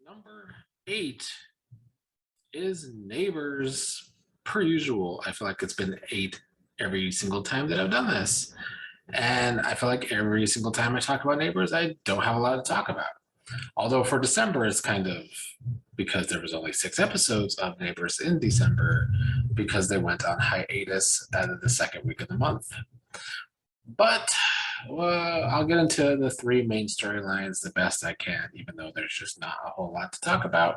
Number 8 is Neighbors. Per usual, I feel like it's been 8 every single time that I've done this. And I feel like every single time I talk about Neighbors, I don't have a lot to talk about. Although for December, it's kind of because there was only 6 episodes of Neighbors in December because they went on hiatus out of the second week of the month. But I'll get into the 3 main storylines the best I can, even though there's just not a whole lot to talk about.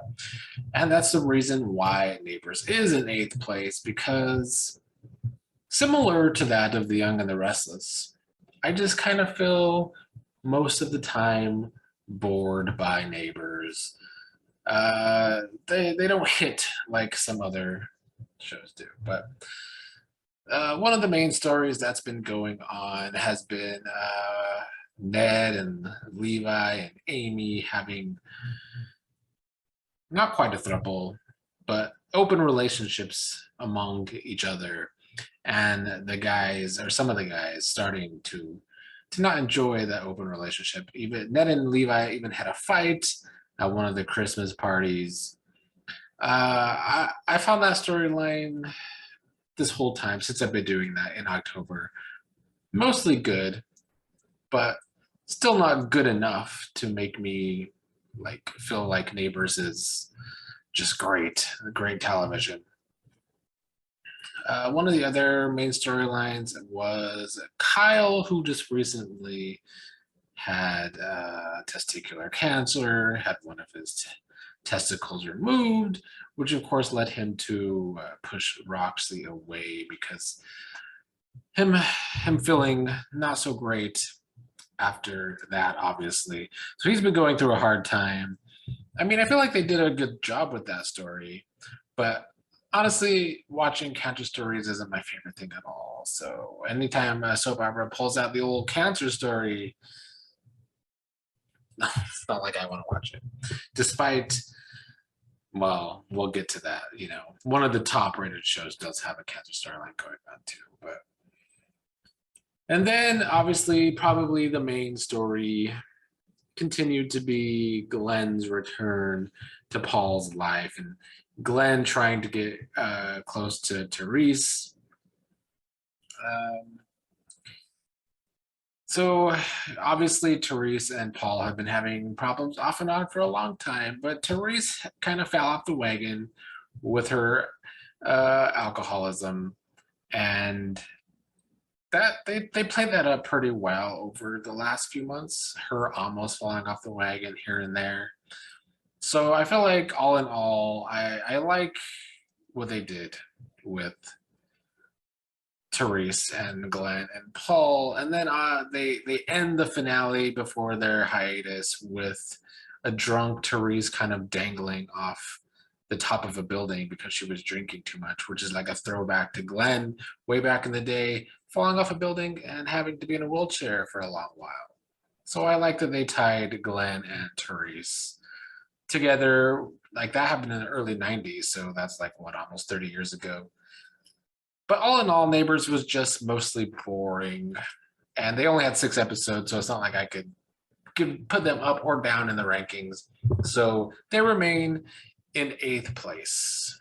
And that's the reason why Neighbors is in 8th place, because similar to that of The Young and the Restless, I just kind of feel most of the time bored by Neighbors. They don't hit like some other shows do, but one of the main stories that's been going on has been Ned and Levi and Amy having not quite a throuple, but open relationships among each other, and the guys or some of the guys starting to not enjoy that open relationship. Even Ned and Levi even had a fight at one of the Christmas parties. I found that storyline this whole time since I've been doing that in October mostly good, but still not good enough to make me like feel like Neighbors is just great television. One of the other main storylines was Kyle, who just recently had testicular cancer, had one of his testicles removed, which of course led him to push Roxy away because him feeling not so great after that, obviously. So he's been going through a hard time. I mean, I feel like they did a good job with that story, but honestly, watching cancer stories isn't my favorite thing at all. So anytime a soap opera pulls out the old cancer story, it's not like I want to watch it. Despite, well, we'll get to that. One of the top rated shows does have a cancer storyline going on too, but and then obviously probably the main story continued to be Glenn's return to Paul's life and Glenn trying to get close to Therese. So obviously Therese and Paul have been having problems off and on for a long time, but Therese kind of fell off the wagon with her alcoholism, and that they played that up pretty well over the last few months, her almost falling off the wagon here and there. So I feel like all in all, I like what they did with Therese and Glenn and Paul, and then they end the finale before their hiatus with a drunk Therese kind of dangling off the top of a building because she was drinking too much, which is like a throwback to Glenn way back in the day, falling off a building and having to be in a wheelchair for a long while. So I like that they tied Glenn and Therese together. Like that happened in the early 90s, so that's like what, almost 30 years ago. But all in all, Neighbors was just mostly boring. And they only had 6 episodes, so it's not like I could put them up or down in the rankings. So they remain in 8th place.